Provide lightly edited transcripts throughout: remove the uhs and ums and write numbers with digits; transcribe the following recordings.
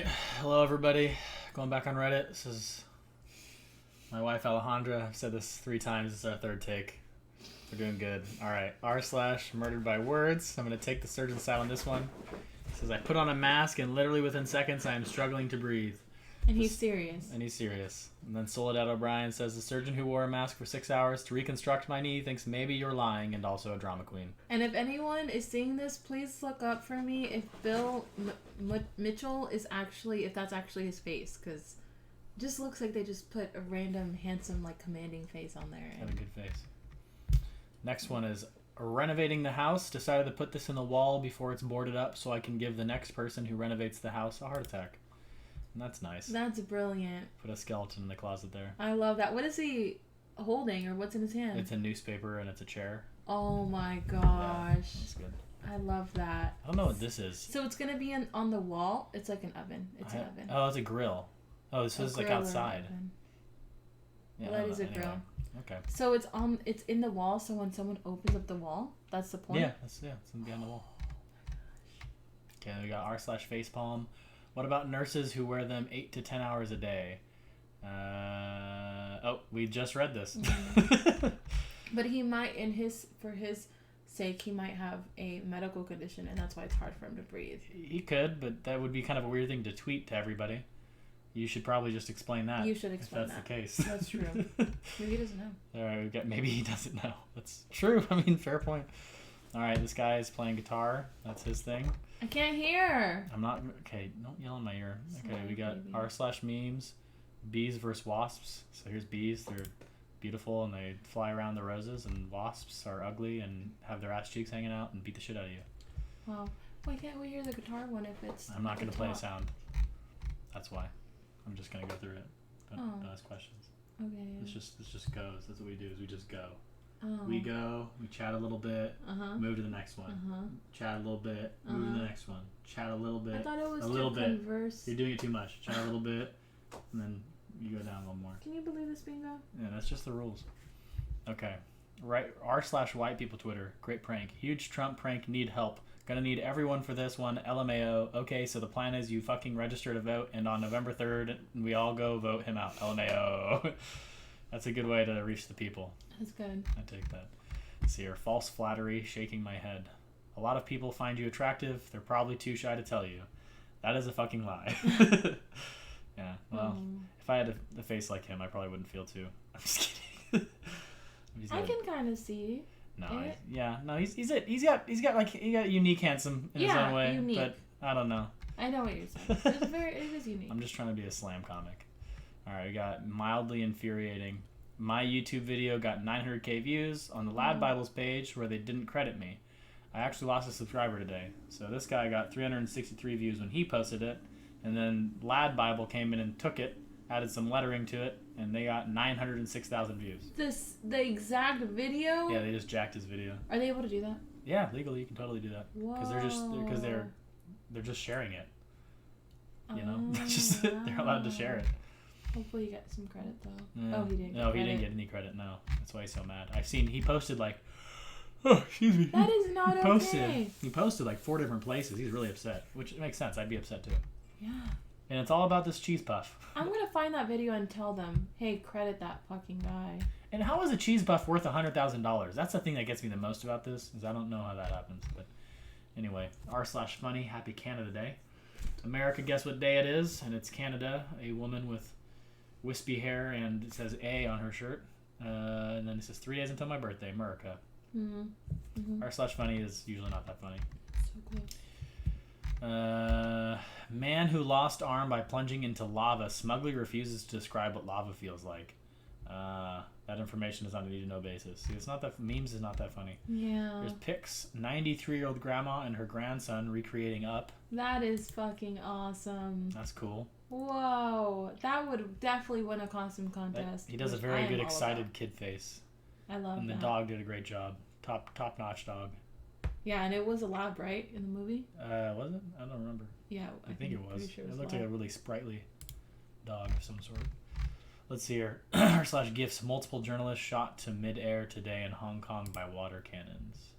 right. Hello, everybody. Going back on Reddit. This is my wife, Alejandra. I've said this 3 times. This is our 3rd take. We're doing good. All right. r/murdered by words. I'm going to take the surgeon's side on this one. It says, I put on a mask and literally within seconds I am struggling to breathe. And he's serious. And he's serious. And then Soledad O'Brien says, the surgeon who wore a mask for 6 hours to reconstruct my knee thinks maybe you're lying, and also a drama queen. And if anyone is seeing this, please look up for me if Bill Mitchell is actually, if that's actually his face, because it just looks like they just put a random, handsome, like, commanding face on there. Got a good face. Next one is, renovating the house. Decided to put this in the wall before it's boarded up so I can give the next person who renovates the house a heart attack. And that's nice. That's brilliant. Put a skeleton in the closet there. I love that. What is he holding, or what's in his hand? It's a newspaper and it's a chair. Oh my gosh. Yeah, that's good. I love that. I don't know what this is. So it's going to be on the wall? It's like an oven. It's an oven. Oh, it's a grill. Oh, this is like outside. Yeah, well, that is a grill. Okay. So it's in the wall, so when someone opens up the wall, that's the point? Yeah, it's going to be on the wall. Okay, we got r/facepalm. What about nurses who wear them 8 to 10 hours a day? We just read this. Mm-hmm. But he might, for his sake, he might have a medical condition, and that's why it's hard for him to breathe. He could, but that would be kind of a weird thing to tweet to everybody. You should probably just explain that. You should explain if that's that. the case. That's true. Maybe he doesn't know. All right, maybe he doesn't know. That's true. I mean, fair point. All right, this guy is playing guitar. That's his thing. I can't hear. I'm not... Okay, don't yell in my ear. Okay, we got r/memes, bees versus wasps. So here's bees. They're beautiful, and they fly around the roses, and wasps are ugly and have their ass cheeks hanging out and beat the shit out of you. Well, why can't we hear the guitar one if it's... I'm not going to play a sound. That's why. I'm just going to go through it. Don't ask questions. Okay. This just goes. That's what we do, is we just go. Oh. We go, we chat a little bit, move to the next one. Chat a little bit, move to the next one. Chat a little bit. I thought it was a little bit. Converse. You're doing it too much. Chat a little bit, and then you go down a little more. Can you believe this bingo? Yeah, that's just the rules. Okay. Right. r/white people Twitter. Great prank. Huge Trump prank. Need help. Gonna need everyone for this one. LMAO. Okay, so the plan is you fucking register to vote, and on November 3rd, we all go vote him out. LMAO. That's a good way to reach the people. That's good. I take that. Let's see here. False flattery. Shaking my head. A lot of people find you attractive. They're probably too shy to tell you. That is a fucking lie. Yeah. Well, if I had a face like him, I probably wouldn't feel too. I'm just kidding. I can kind of see. No. He's got unique handsome in his own way. Unique. But I don't know. I know what you're saying. It is unique. I'm just trying to be a slam comic. All right, we got mildly infuriating. My YouTube video got 900k views on the Lad Bibles page where they didn't credit me. I actually lost a subscriber today. So this guy got 363 views when he posted it, and then Lad Bible came in and took it, added some lettering to it, and they got 906,000 views. The exact video? Yeah, they just jacked his video. Are they able to do that? Yeah, legally you can totally do that. Because they're just sharing it. You know, they're allowed to share it. Hopefully you got some credit though. Yeah. Oh, he didn't. No, he didn't get any credit. No, that's why he's so mad. He posted like, oh, excuse me. That is not okay. He posted like 4 different places. He's really upset, which makes sense. I'd be upset too. Yeah. And it's all about this cheese puff. I'm gonna find that video and tell them, hey, credit that fucking guy. And how is a cheese puff worth $100,000? That's the thing that gets me the most about this, is I don't know how that happens. But anyway, r/funny. Happy Canada Day. America, guess what day it is? And it's Canada. A woman with wispy hair, and it says A on her shirt. And then it says 3 days until my birthday, America. r/funny is usually not that funny. So cool. Man who lost arm by plunging into lava smugly refuses to describe what lava feels like. That information is on a need-to-know basis. See, it's not that memes is not that funny. Yeah. There's pics. 93-year-old grandma and her grandson recreating Up. That is fucking awesome. That's cool. Whoa, that would definitely win a costume contest. He does a very good excited kid face. I love that. And the dog did a great job. Top-notch dog. Yeah, and it was alive, right, in the movie? Was it? I don't remember. Yeah, I think it was. Sure It looked like a really sprightly dog of some sort. Let's see here. r/gifts. Multiple journalists shot to mid-air today in Hong Kong by water cannons.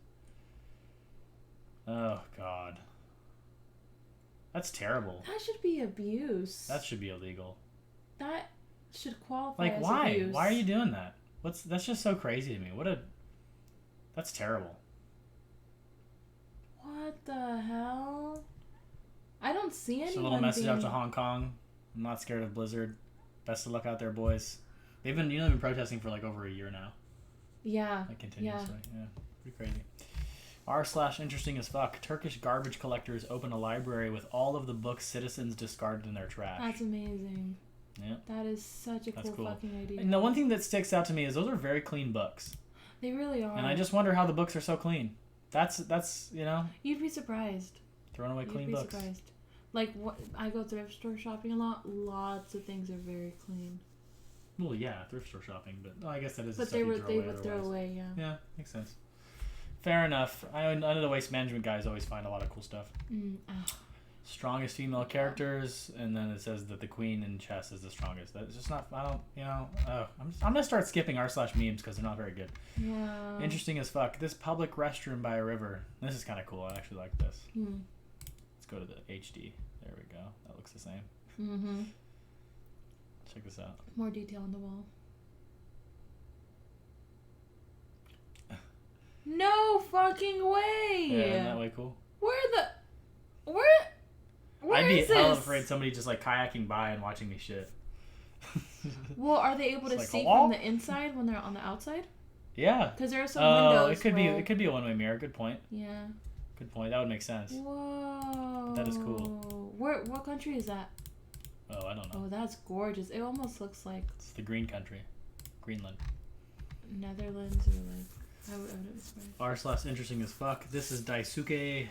Oh, God. That's terrible. That should be abuse. That should be illegal. That should qualify Like, as why? abuse. Why are you doing that? That's just so crazy to me. That's terrible. What the hell? I don't see anyone Just a little message out to Hong Kong. I'm not scared of Blizzard. Best of luck out there, boys. They've been protesting for like over a year now. Yeah. Like continuously. Yeah. Pretty crazy. r/interesting as fuck. Turkish garbage collectors open a library with all of the books citizens discarded in their trash. That's amazing. Yeah. That is such a cool fucking idea. And the one thing that sticks out to me is those are very clean books. They really are. And I just wonder how the books are so clean. That's You'd be surprised. Throwing away clean You'd be books. surprised. Like, I go thrift store shopping a lot. Lots of things are very clean. Well, yeah, thrift store shopping, but I guess that is. But the they stuff would throw away. Yeah. Yeah, makes sense. Fair enough. I know the waste management guys always find a lot of cool stuff. Strongest female characters, and then it says that the queen in chess is the strongest. That's just not. I don't. I'm gonna start skipping r/memes because they're not very good. Yeah. Interesting as fuck. This public restroom by a river. This is kind of cool. I actually like this. Let's go to the HD. There we go. That looks the same. Mm-hmm. Check this out. More detail on the wall. No fucking way! Yeah, isn't that way cool? Where I'd be is hella this? afraid somebody just like kayaking by and watching me shit. Well, are they able to like, see hello? from the inside when they're on the outside? Yeah. Because there are some windows. It could be a one-way mirror. Good point. Yeah. Good point. That would make sense. Whoa. That is cool. What country is that? Oh, I don't know. Oh, that's gorgeous. It almost looks like It's the green country, Greenland. Netherlands or like. I would r/interesting as fuck. This is Daisuke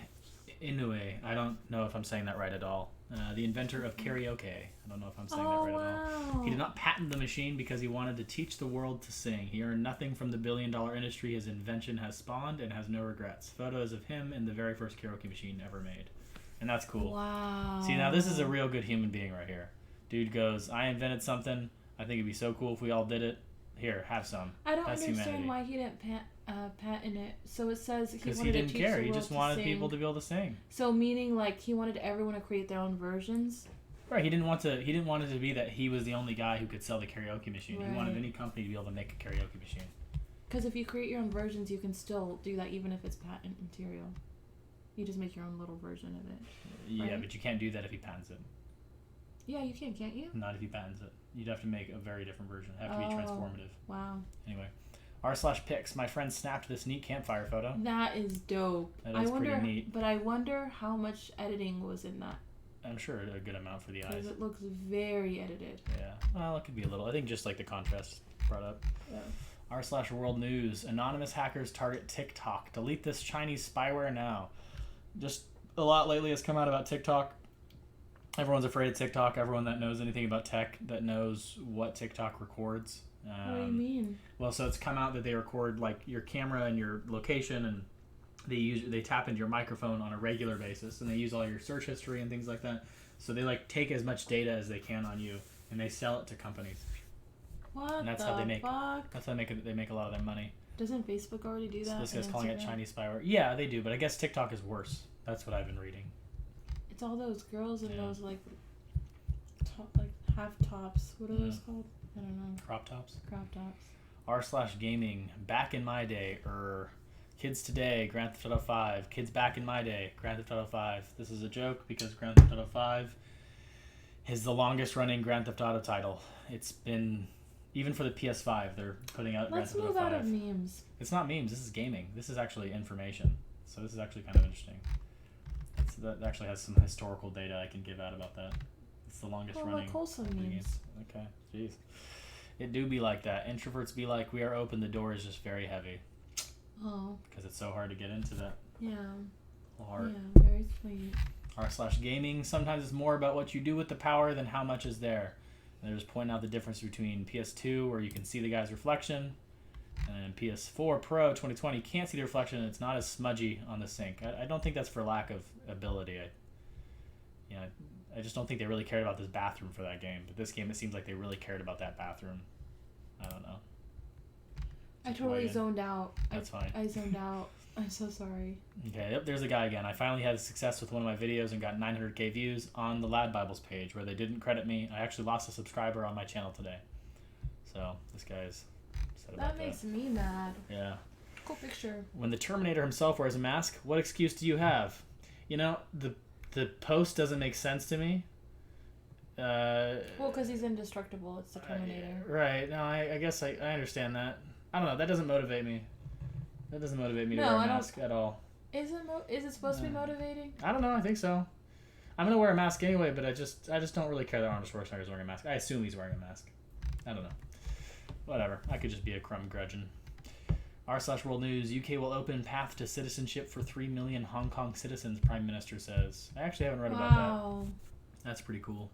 Inoue. I don't know if I'm saying that right at all. The inventor of karaoke. I don't know if I'm saying that right at all. He did not patent the machine because he wanted to teach the world to sing. He earned nothing from the billion-dollar industry his invention has spawned and has no regrets. Photos of him and the very first karaoke machine ever made. And that's cool. Wow. See, now this is a real good human being right here. Dude goes, I invented something. I think it'd be so cool if we all did it. Here, have some. I don't That's understand humanity. why he didn't patent it. So it says Because wanted he didn't to teach care. the He world just to wanted sing. people to be able to sing. So meaning like he wanted everyone to create their own versions. Right. He didn't want it to be that he was the only guy who could sell the karaoke machine. Right. He wanted any company to be able to make a karaoke machine. Because if you create your own versions, you can still do that even if it's patent material. You just make your own little version of it. Yeah, Right. but you can't do that if he patents it. Yeah, you can, can't you? Not if he patents it. You'd have to make a very different version. It'd have to be transformative. Wow. Anyway. r/pics. My friend snapped this neat campfire photo. That is dope. That is pretty neat. But I wonder how much editing was in that. I'm sure a good amount for the eyes. Because it looks very edited. Yeah. Well, it could be a little. I think just like the contrast brought up. Yeah. r/world news. Anonymous hackers target TikTok. Delete this Chinese spyware now. Just a lot lately has come out about TikTok. Everyone's afraid of TikTok. Everyone that knows anything about tech that knows what TikTok records. What do you mean? Well, so it's come out that they record like your camera and your location, and they tap into your microphone on a regular basis, and they use all your search history and things like that. So they like take as much data as they can on you, and they sell it to companies. What And that's the how they make. fuck? That's how they make a lot of their money. Doesn't Facebook already do that? So this guy's and calling it Instagram? Chinese spyware. Yeah, they do, but I guess TikTok is worse. That's what I've been reading. It's all those girls in Yeah. those like half tops. What are those called? I don't know. Crop tops. Crop tops. r/gaming. Back in my day, kids today, Grand Theft Auto 5. Kids back in my day, Grand Theft Auto 5. This is a joke because Grand Theft Auto 5 is the longest running Grand Theft Auto title. It's been, even for the PS5, they're putting out Grand Let's Theft Auto move 5. out of memes. It's not memes, this is gaming. This is actually information. So this is actually kind of interesting. That actually has some historical data I can give out about that. It's the longest running. Like wholesome memes. Okay, jeez. It do be like that. Introverts be like, we are open, the door is just very heavy. Oh. Because it's so hard to get into that Yeah. heart. Yeah, very sweet. r/gaming. Sometimes it's more about what you do with the power than how much is there. And they're just pointing out the difference between PS2, where you can see the guy's reflection, and then PS4 Pro 2020 can't see the reflection, and it's not as smudgy on the sink. I don't think that's for lack of ability. I just don't think they really cared about this bathroom for that game. But this game, it seems like they really cared about that bathroom. I don't know. I totally zoned out. That's fine. I zoned out. I'm so sorry. Okay, yep, there's a guy again. I finally had success with one of my videos and got 900k views on the Lad Bibles page where they didn't credit me. I actually lost a subscriber on my channel today. So this guy's upset about that. That makes me mad. Yeah. Cool picture. When the Terminator himself wears a mask, what excuse do you have? You know, the post doesn't make sense to me. Well, because he's indestructible. It's the Terminator. Right. No, I guess I understand that. I don't know. That doesn't motivate me. That doesn't motivate me to wear a mask at all. Is it supposed to be motivating? I don't know. I think so. I'm gonna wear a mask anyway, but I just don't really care that Arnold Schwarzenegger's wearing a mask. I assume he's wearing a mask. I don't know. Whatever. I could just be a crumb grudgeon. r/World News. UK will open path to citizenship for 3 million Hong Kong citizens. Prime Minister says. I actually haven't read about that. That's pretty cool.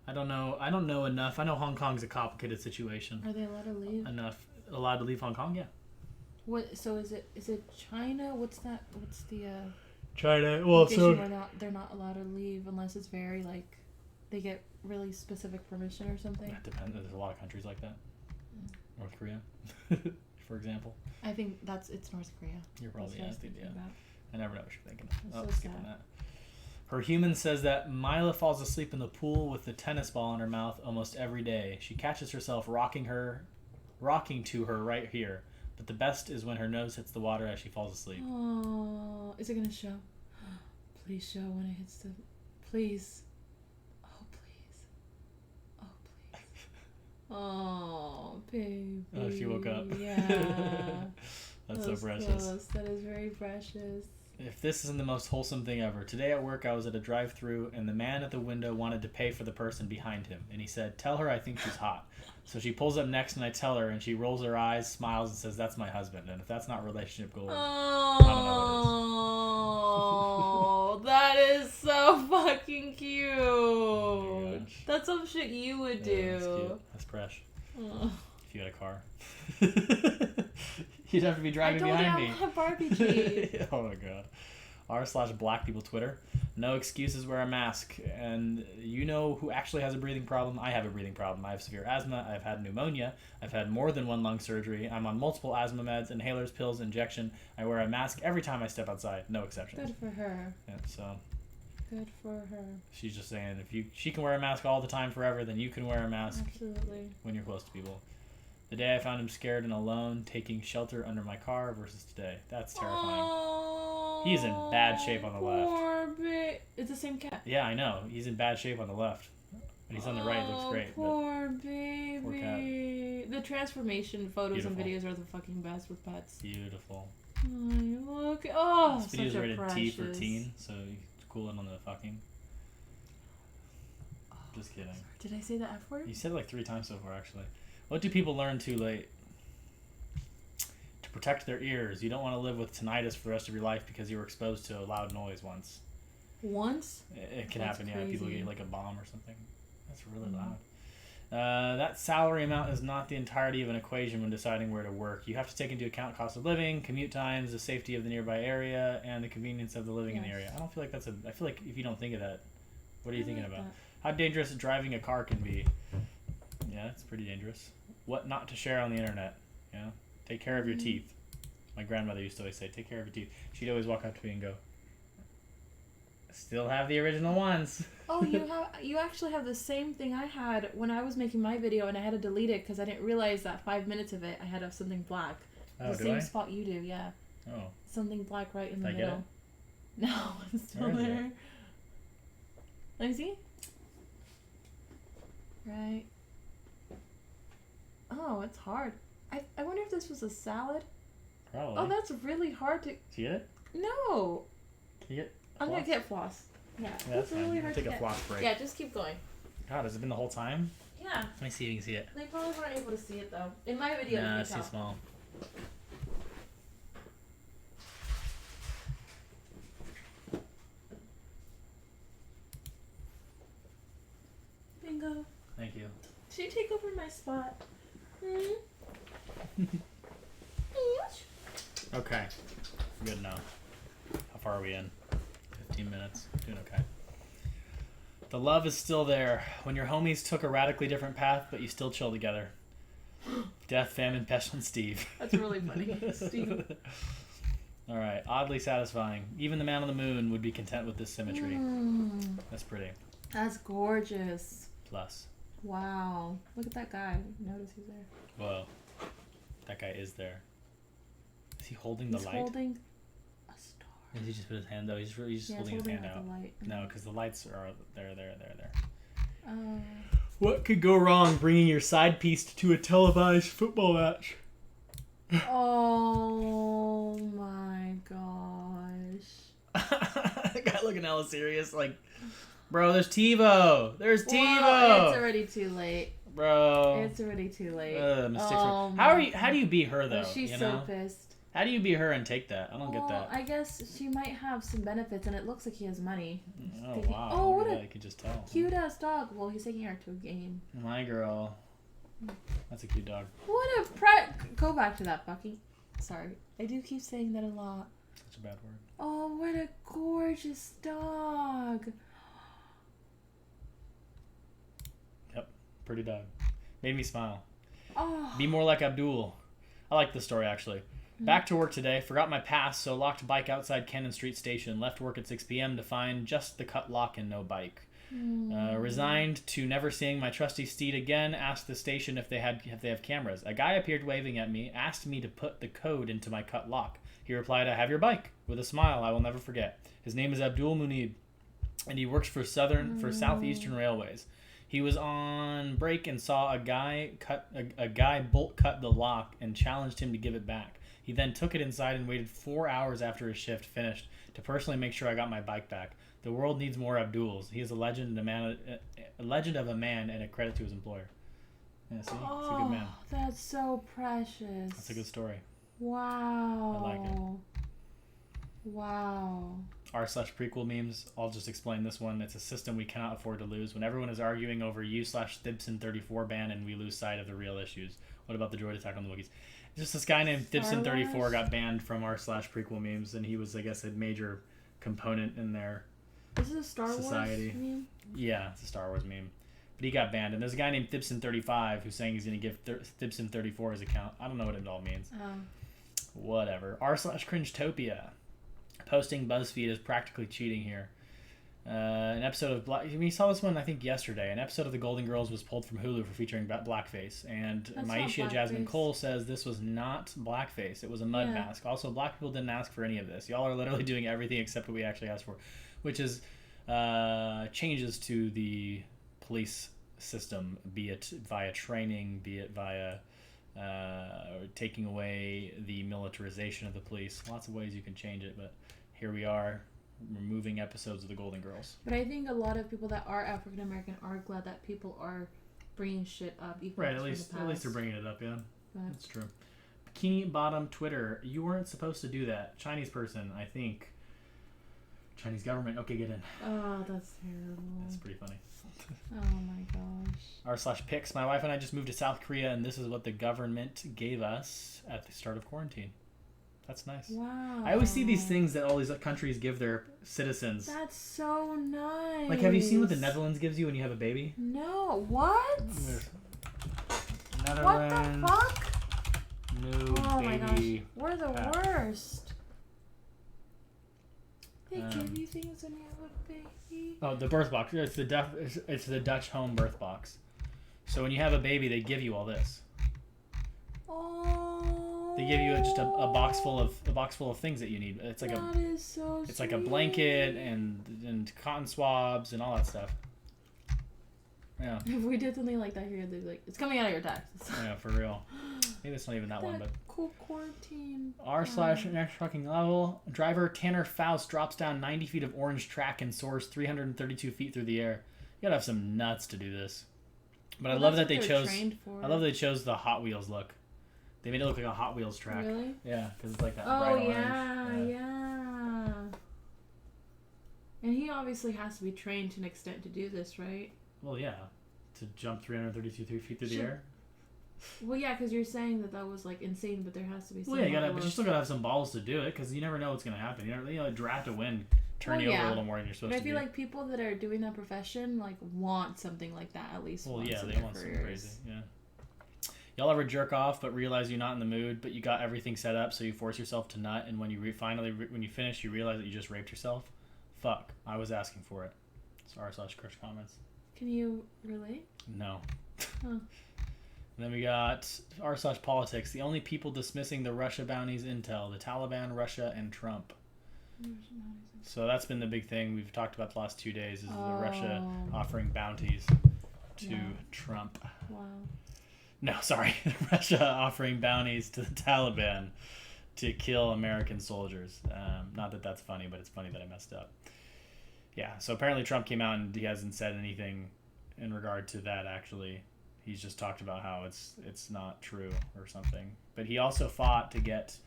I don't know enough. I know Hong Kong's a complicated situation. Are they allowed to leave? Allowed to leave Hong Kong? Yeah. What? So is it China? What's that? What's the China? Well, so they're not allowed to leave unless it's very like they get really specific permission or something. That depends. There's a lot of countries like that. North Korea, for example. I think it's North Korea. You're probably asking. Yeah. About. I never know what you're thinking. So skipping that. Her human says that Mila falls asleep in the pool with the tennis ball in her mouth almost every day. She catches herself rocking to her right here. But the best is when her nose hits the water as she falls asleep. Oh, is it gonna show? Please show when it hits the. Please. Oh please. Oh please. Oh baby. Oh, she woke up. Yeah. That's so precious. Close. That is very precious. If this isn't the most wholesome thing ever. Today at work I was at a drive-thru and the man at the window wanted to pay for the person behind him. And he said, "Tell her I think she's hot." So she pulls up next and I tell her and she rolls her eyes, smiles and says, "That's my husband." And if that's not relationship goals, I don't know what is. That is so fucking cute. Oh That's some shit you would do. That's cute. That's fresh. If you had a car. You'd have to be driving behind me. I want a Barbie Jeep. Oh my god. r/Black People Twitter. No excuses, wear a mask. And you know who actually has a breathing problem? I have a breathing problem. I have severe asthma. I've had pneumonia. I've had more than one lung surgery. I'm on multiple asthma meds, inhalers, pills, injection. I wear a mask every time I step outside. No exceptions. Good for her. Yeah, so. Good for her. She's just saying she can wear a mask all the time forever, then you can wear a mask. Absolutely. When you're close to people. The day I found him scared and alone, taking shelter under my car versus today. That's terrifying. Oh, he's in bad shape on the left. Poor it's the same cat. Yeah, I know. He's in bad shape on the left. But he's on the right. It looks great. Poor baby. Poor cat. The transformation photos and videos are the fucking best with pets. Beautiful. Look. Oh, this video's rated precious. T for teen, so you cool it on the fucking. Just kidding. Did I say the F word? You said it like 3 times so far, actually. What do people learn too late? To protect their ears. You don't want to live with tinnitus for the rest of your life because you were exposed to a loud noise once. Once? It can That's happen, crazy. Yeah. People get like a bomb or something. That's really loud. That salary amount is not the entirety of an equation when deciding where to work. You have to take into account cost of living, commute times, the safety of the nearby area, and the convenience of the living in the area. I don't feel like that's I feel like if you don't think of that, what are you thinking about? How dangerous driving a car can be. Yeah, it's pretty dangerous. What not to share on the internet. Yeah. Take care of your teeth. My grandmother used to always say, take care of your teeth. She'd always walk up to me and go, still have the original ones. Oh, you actually have the same thing I had when I was making my video and I had to delete it because I didn't realize that 5 minutes of it I had something black. Oh, the same spot you do, yeah. Oh. Something black right in the Did I middle. Get it? No, it's still there. Let me see. Right. Oh, it's hard. I wonder if this was a salad. Probably. Oh, that's really hard to... Did you get it? No. Can you get I'm going to get floss. Yeah, that's really hard to take a floss break. Yeah, just keep going. God, has it been the whole time? Yeah. Let me see if you can see it. They probably weren't able to see it, though. In my video, nah, you it's can too tell. small. Bingo. Thank you. Should you take over my spot? Okay. Good enough. How far are we in? 15 minutes. Doing okay. The love is still there. When your homies took a radically different path, but you still chill together. Death, famine, pestilence, Steve. That's really funny. Steve. All right, oddly satisfying. Even the man on the moon would be content with this symmetry. That's pretty. That's gorgeous. Plus. Wow. Look at that guy. Notice he's there. Whoa. That guy is there. Is he holding the light? He's holding a star. Did he just put his hand out? He's just holding his hand out. No, because the lights are there. What could go wrong bringing your side piece to a televised football match? Oh my gosh. That guy looking hella serious. Like, bro, there's TiVo. There's TiVo. Whoa, it's already too late. Bro. It's already too late. How do you beat her though? She's so pissed. How do you beat her and take that? I don't get that. I guess she might have some benefits, and it looks like he has money. Oh, wow. Oh, what a you could just tell. Cute-ass dog. Well, he's taking her to a game. My girl. That's a cute dog. What a Go back to that, Bucky. Sorry. I do keep saying that a lot. Such a bad word. Oh, what a gorgeous dog. Yep. Pretty dog. Made me smile. Oh. Be more like Abdul. I like this story, actually. Back to work today. Forgot my pass, so locked bike outside Cannon Street Station. Left work at 6 p.m. to find just the cut lock and no bike. Resigned to never seeing my trusty steed again. Asked the station if they have cameras. A guy appeared waving at me. Asked me to put the code into my cut lock. He replied, "I have your bike." With a smile I will never forget. His name is Abdul Munib, and he works for Southeastern Railways. He was on break and saw a guy bolt cut the lock and challenged him to give it back. He then took it inside and waited 4 hours after his shift finished to personally make sure I got my bike back. The world needs more Abduls. He is a legend of a man and a credit to his employer. Yeah, see? He's a good man. That's so precious. That's a good story. Wow. I like it. Wow. r/prequel memes. I'll just explain this one. It's a system we cannot afford to lose. When everyone is arguing over u/Thibson34 ban and we lose sight of the real issues. What about the droid attack on the Wookiees? Just this guy named Thibson34 got banned from r/prequel memes, and he was, I guess, a major component in their Is it a Star society. Wars meme? Yeah, it's a Star Wars meme. But he got banned, and there's a guy named Thibson35 who's saying he's going to give Thibson34 his account. I don't know what it all means. Whatever. r/Cringetopia. Posting BuzzFeed is practically cheating here. An episode of we saw this one I think yesterday. An episode of The Golden Girls was pulled from Hulu for featuring blackface, and Maisha Jasmine Cole says this was not blackface. It was a mud mask. Also, black people didn't ask for any of this. Y'all are literally doing everything except what we actually asked for, which is changes to the police system, be it via training, be it via taking away the militarization of the police. Lots of ways you can change it, but here we are, removing episodes of The Golden Girls. But I think a lot of people that are African American are glad that people are bringing shit up. Right, at least they're bringing it up, yeah. That's true. Bikini Bottom Twitter, you weren't supposed to do that. Chinese person, I think. Chinese government. Okay, get in. Oh, that's terrible. That's pretty funny. Oh my gosh. r/pics. My wife and I just moved to South Korea, and this is what the government gave us at the start of quarantine. That's nice. Wow. I always see these things that all these countries give their citizens. That's so nice. Like, have you seen what the Netherlands gives you when you have a baby? No. What? Netherlands. What the fuck? New oh baby. My gosh. We're the worst. They give you things when you have a baby. Oh, the birth box. It's the Dutch home birth box. So when you have a baby, they give you all this. Oh. They give you just a box full of things that you need. It's like it's like a blanket and cotton swabs and all that stuff. Yeah. If we did something like that here, they'd be like, it's coming out of your taxes. Yeah, for real. Maybe it's not even that one, but cool quarantine. r/next fucking level. Driver Tanner Faust drops down 90 feet of orange track and soars 332 feet through the air. You gotta have some nuts to do this. But I love that they chose. I love they chose the Hot Wheels look. They made it look like a Hot Wheels track. Really? Yeah, because it's like that bright orange. Yeah. And he obviously has to be trained to an extent to do this, right? Well, yeah. To jump 332 feet through the air. Well, yeah, because you're saying that was like insane, but there has to be some. Well, yeah, but you still gotta have some balls to do it, because you never know what's gonna happen. You know, draft a wind, turn you over a little more than you're supposed to. But I feel like people that are doing that profession like want something like that at least. Well, yeah, they want something crazy. Yeah. Y'all ever jerk off but realize you're not in the mood, but you got everything set up, so you force yourself to nut, and when you when you finish, you realize that you just raped yourself? Fuck. I was asking for it. It's r/Crush comments. Can you relate? No. Huh. And then we got r/politics. The only people dismissing the Russia bounties intel: the Taliban, Russia, and Trump. So that's been the big thing we've talked about the last 2 days is the Russia offering bounties to Trump. Wow. No, sorry. Russia offering bounties to the Taliban to kill American soldiers. Not that that's funny, but it's funny that I messed up. Yeah, so apparently Trump came out and he hasn't said anything in regard to that, actually. He's just talked about how it's not true or something. But he also fought to get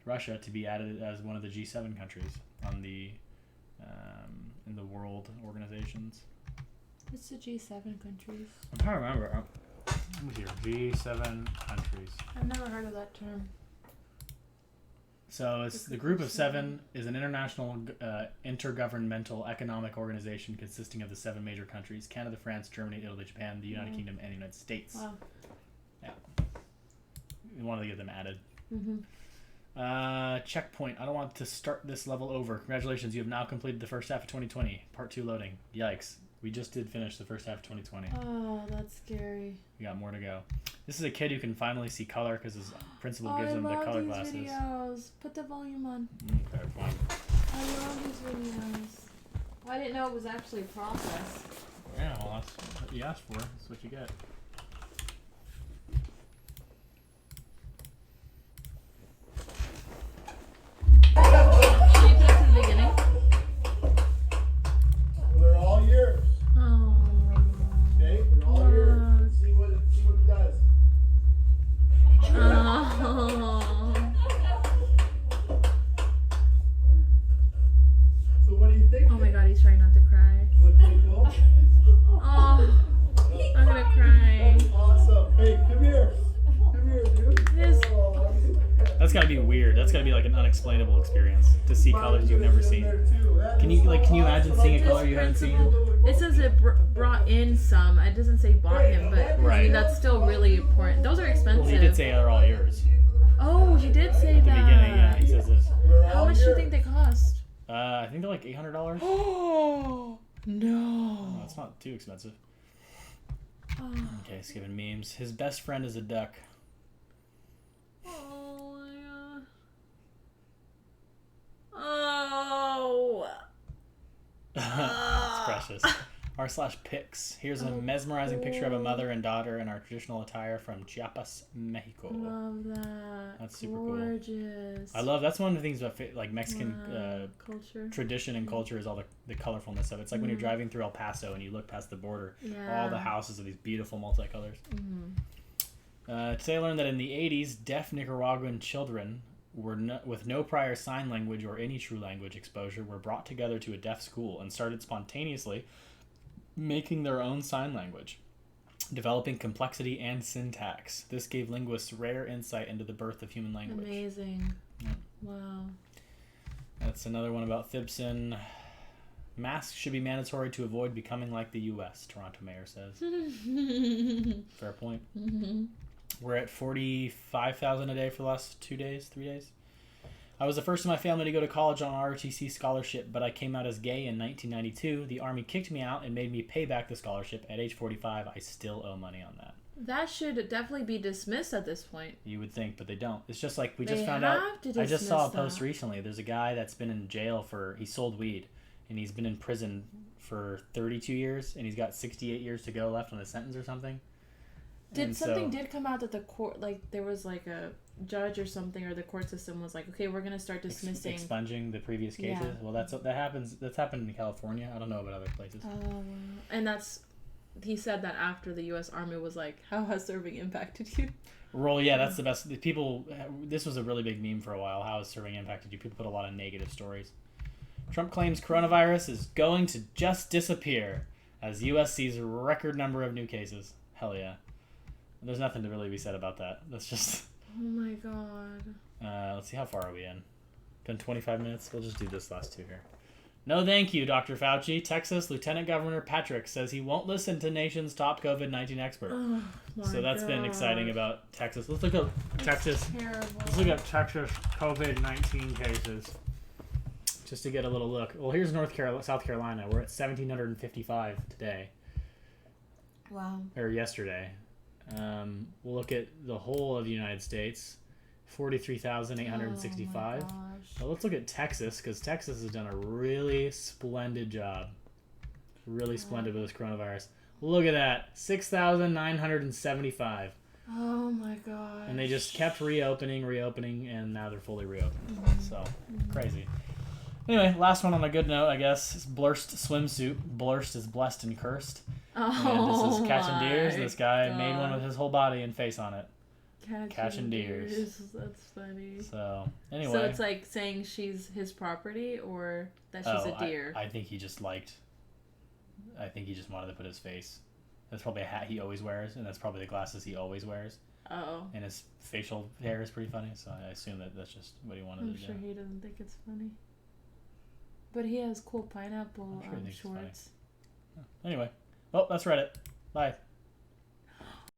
Russia to be added as one of the G7 countries on the in the world organizations. What's the G7 countries? I'm trying to remember. Let me see. G7 countries. I've never heard of that term. So it's the Group of Seven is an international intergovernmental economic organization consisting of the 7 major countries: Canada, France, Germany, Italy, Japan, the United Kingdom, and the United States. Wow. Yeah. We wanted to get them added. Mm-hmm. Checkpoint. I don't want to start this level over. Congratulations, you have now completed the first half of 2020. Part 2 loading. Yikes. We just did finish the first half of 2020. Oh, that's scary. We got more to go. This is a kid who can finally see color because his principal gives him the color glasses. Videos. Put the volume on. Okay, fine. I love these videos. I didn't know it was actually a process. Yeah, well, that's what you asked for. That's what you get. Can you put it to the beginning? Well, they're all yours. Oh. Okay, they're all yours. See what it does. Oh. So what do you think? Oh my god, he's trying not to cry. Look pretty cool. Oh, I'm gonna cry. That's awesome. Hey, come here. Come here, dude. This. Oh, That's gotta be weird. That's gotta be like an unexplainable experience to see colors you've never seen. Can you imagine seeing a color you haven't seen? It says it brought in some. It doesn't say bought him, but I Right. mean, that's still really important. Those are expensive. Well, he did say they're all yours. Oh, he did say At the that. beginning, yeah, he says this. How much do you think they cost? I think they're like $800. Oh no. Oh, it's not too expensive. Oh. Okay, skipping memes. His best friend is a duck. Oh my god. Oh. It's precious. r/pics. Here's a mesmerizing picture of a mother and daughter in our traditional attire from Chiapas, Mexico. Love that. That's super cool. Gorgeous. That's one of the things about like Mexican culture. tradition and culture is all the colorfulness of it. It's like when you're driving through El Paso and you look past the border, all the houses are these beautiful multicolors. Today I learned that in the 80s, deaf Nicaraguan children with no prior sign language or any true language exposure were brought together to a deaf school and started spontaneously making their own sign language, developing complexity and syntax. This gave linguists rare insight into the birth of human language. Amazing. Yeah. Wow. That's another one about Thibson. Masks should be mandatory to avoid becoming like the U.S., Toronto mayor says. Fair point. We're at 45,000 a day for the last 3 days. I was the first in my family to go to college on ROTC scholarship, but I came out as gay in 1992. The Army kicked me out and made me pay back the scholarship. At age 45, I still owe money on that. That should definitely be dismissed at this point. You would think, but they don't. It's just like we They just found have out. to I just saw a dismiss post that. recently. There's a guy that's been in jail he sold weed, and he's been in prison for 32 years, and he's got 68 years to go left on his sentence or something. Something did come out that the court, like there was like a judge or something, or the court system was like, okay, we're gonna start dismissing, expunging the previous cases. Yeah. Well, that happens. That's happened in California. I don't know about other places. And he said that after the U.S. Army was like, how has serving impacted you? Well, yeah, that's the best. This was a really big meme for a while. How has serving impacted you? People put a lot of negative stories. Trump claims coronavirus is going to just disappear as U.S. sees a record number of new cases. Hell yeah. There's nothing to really be said about that. That's just... Oh my god. Let's see, how far are we in? Been 25 minutes? We'll just do this last two here. No thank you, Dr. Fauci. Texas Lieutenant Governor Patrick says he won't listen to nation's top COVID-19 expert. Oh, So that's been exciting about Texas. Let's look up Texas. Terrible. Let's look up Texas COVID-19 cases. Just to get a little look. Well, here's South Carolina. We're at 1,755 today. Wow. Or yesterday. We'll look at the whole of the United States. 43,865. Oh my gosh. Well, let's look at Texas, because Texas has done a really splendid job. Really splendid with this coronavirus. Look at that. 6,975. Oh my gosh. And they just kept reopening, and now they're fully reopened. So, crazy. Anyway, last one on a good note, I guess. It's Blurst swimsuit. Blurst is blessed and cursed. And this is catching deers. This guy made one with his whole body and face on it. Catching deers. That's funny. So, anyway. So it's like saying she's his property or that she's a deer? I think he just wanted to put his face. That's probably a hat he always wears, and that's probably the glasses he always wears. Oh. And his facial hair is pretty funny, so I assume that's just what he wanted to do. I'm sure he doesn't think it's funny. But he has cool pineapple I'm sure he thinks it's funny. shorts. Anyway. Well, that's Reddit. Bye.